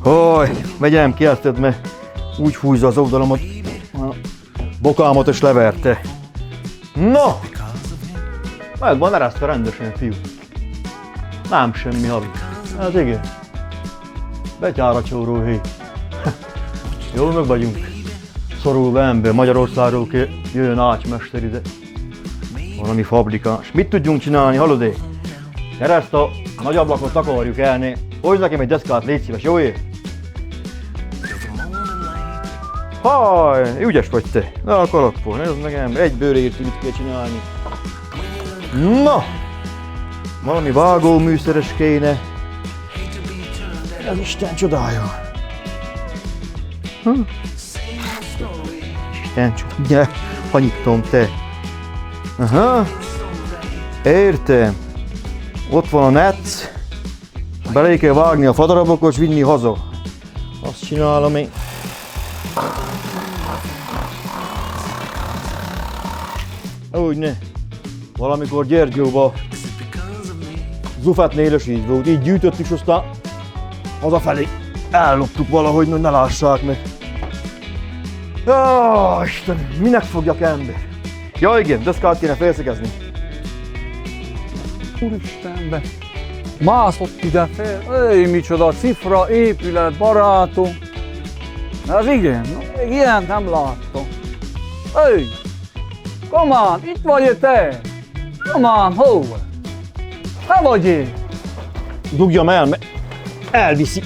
Hogy, megyem ki ezt, mert úgy húzza az oldalamat, a bokámat is leverte. No! Meg van eresztve rendesen, fiú. Nem semmi, havi. Ez igen. Betyár a csóróhéj. Jól meg vagyunk. Szorulva ember, Magyarországról jön ácsmester ide. Valami fabrikás. Mit tudjunk csinálni, hallod-e? Gyere, ezt a nagy ablakot akarjuk elni. Hozz nekem egy deszkát, légy szíves, jó ég? Haj, ügyes vagy te. Na a kalapból, nézd meg ember, egy bőrért mit kell csinálni. Na! Valami vágóműszeres kéne. Ez Isten csodája. Isten csodája. Hanyítom te. Aha. Értem. Ott van a netsz. Bele kell vágni a fadarabokat és vinni haza. Azt csinálom én. Úgy ne. Valamikor Gyergyóba zufát nélesítve volt, így gyűjtöttük, és aztán hazafelé elloptuk valahogy, hogy ne lássák meg. Jaj, Isten, minek fogjak ember? Ja igen, deszkát kéne felszegezni. Úristenbe! Mászott ide fel, micsoda cifra, épület, barátom! Ez igen, még ilyent nem láttam. Komán, itt vagy te? Komán, hol? Te vagy én? Dugjam el, mert elviszi.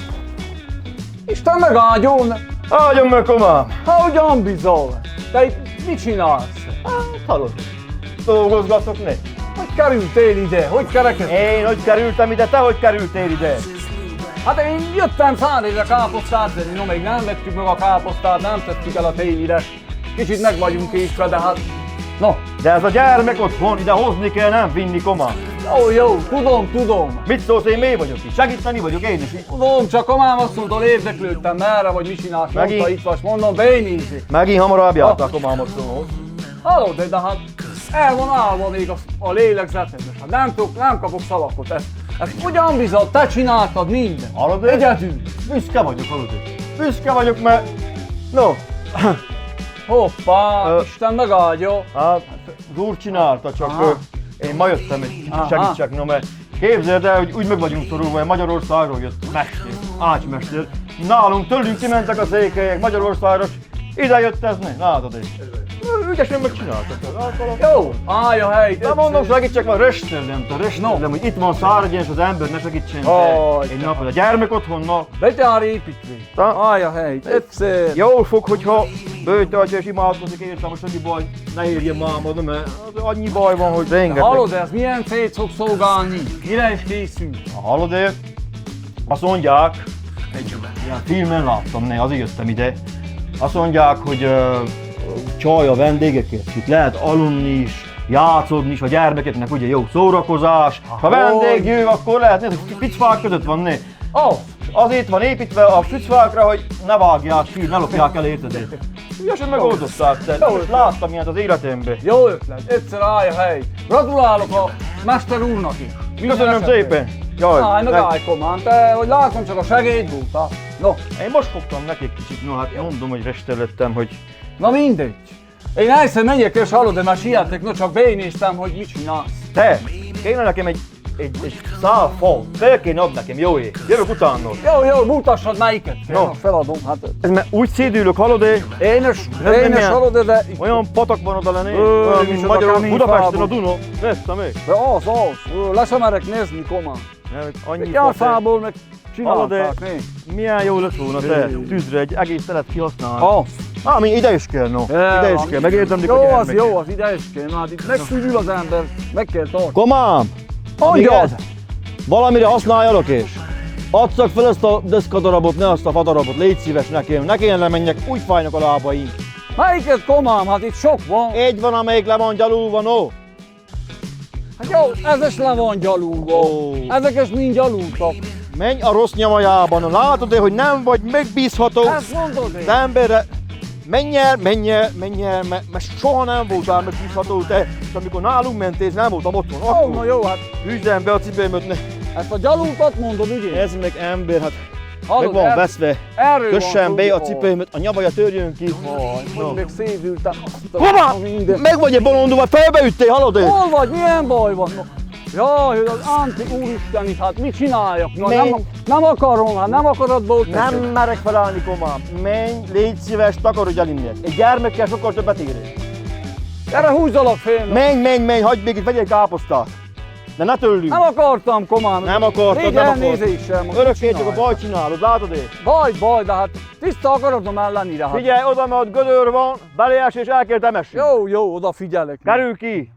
Isten megáldjon! Áldjon meg, komám! Hogyan bizony? Te itt mit csinálsz? Hát, hallod, dolgozgatok ne. Hogy kerültél ide? Hogy kerekedtél? Én hogy kerültem ide, te hogy kerültél ide? Hát én jöttem szállítani káposztát venni, no még nem vettük meg a káposztát, nem tettük el a tényire. Kicsit meg vagyunk késve, de hát... No. De ez a gyermek otthon, ide hozni kell, nem vinni, komám. Jó, tudom. Mit szólsz, én mi vagyok itt? Segíteni vagyok én is. Tudom, csak komám asszonytól érdeklődtem, merre vagy mit csinálsz, mondta itt vagy, mondom, benézzék. Megint hamarabb jártál komám asszonyhoz. Hallod, de hát el van állva még a lélegzetemben, hát nem kapok szavakot, ezt ugyan bizony, te csináltad minden. Hallod, egyedül. Büszke vagyok, hallod. Büszke vagyok, mert... No. Hoppá, Isten megáldja. Hát, az úr csinálta, csak én ma jöttem, hogy segítsek, no, mert képzeld el, hogy úgy meg vagyunk szorulva, hogy Magyarországról jött mester, ácsmester. Nálunk tőlünk kimentek a székelyek Magyarországra, ide jött ez ne, látod én. Ügyesen megcsináltak. Jó, állj a helyt. De mondom, segítsek már, röstelem, hogy itt van Szárgyen, és az ember ne segítsen egy napot. A gyermek otthon, Betyár építve. Állj a helyt, egyszer. Jól fog, hogyha bőjtöltse és imádkozik, értem, most annyi baj, ne érjen mámod, mert annyi baj van, hogy rengeteg. Hallod, ez milyen célt fog szolgálni? Mire is készül? Hallod, azt mondják, egy ilyen filmen láttam, azért jöttem ide, azt mondják, hogy csaj a vendégeket, itt lehet aludni is, játszodni is, a gyermekeknek ugye jó szórakozás. Ha vendég jön, akkor lehet, nézd, hogy picfák között van, né? Azért van építve a picfákra, hogy ne vágják ki, ne lopják el, érted? Ügyesen megoldották, te. Most láttam ilyet az életemben. Jó ötlet, egyszer állj a hely. Gratulálok a mester úrnak is. Köszönöm szépen. Állj meg állj, komán, te, hogy látom, csak a segéd voltál. No. Én most fogtam neki kicsit, no hát mondom, hogy restelettem, hogy... Na mindegy. Én egyszer menjek és hallod, de már sietek, no csak benéztem, hogy mit csinálsz. Te, kéne nekem egy szál fa, fel kéne ad nekem, jó ég, jövök utánod. Jó, mutassad melyiket kell, no. Feladom, hát. Ez mert úgy szédülök, hallod Énes hallod de... Olyan patak van oda lenni, Budapesten a Duna, néztem még. De az, le sem merek nézni, komán. Annyi fából meg csinálták, né? Milyen jó lett volna te, tűzre egy egész telet kihasználni. Mi ide is kell, no. Ide is kell, megérdemlik a gyermeket. Jó, az ide is kell, hát itt megszűnül az ember, meg kell tartani. Komám! Mondjad! Valamire használjalok és adszak fel ezt a deszkadarabot, ne azt a fadarabot, légy szíves nekem, ne kéne lemenjek, úgy fájnak a lábaim. Melyiket, komám? Hát itt sok van. Egy van, amelyik le van gyalulva, no? Hát jó, ez is le van gyalulva. Ezek is mind gyalultak. Menj a rossz nyavajában, látod hogy nem vagy megbízható. Ezt mondod én. De emberre, menj el, mert soha nem voltál megbízható te. És amikor nálunk mentél, nem voltam otthon. Na jó, hát. Hűzzem be a cipőmöt, Ezt a gyalultat mondod, ugye? Ez meg ember, hát Hallod, meg van veszve. erről van Kössen szó, be a hogy- cipőmet, a nyavaja törjön ki. Hogy még szédültem. Hova? Meg vagy egy bolondul, vagy felbeüttél, hallod ő? Hol vagy? Milyen baj van? Jaj, hogy az Anti úristen is, hát mit csináljak? Na, nem akarom, hát nem akarod bolt. Nem merek felállni, komám. Menj, légy szíves, takarodj el innen. Egy gyermekkel sokkal többet érés. Gyere, húzzalak félre. Menj, hagyd még itt, vegyél káposztát. De ne tőlünk. Nem akartam, komám. Nem akartad, Légy nem akartad. elnézéssel. most Örökké mit csak a csinálj? baj csinálod, látod én? Baj, de hát tiszta akaratom ellenére. Hát. Figyelj, oda, mert ott gödör van, beleás és el kell temessünk. Jó, odafigyelek. Kerül ki!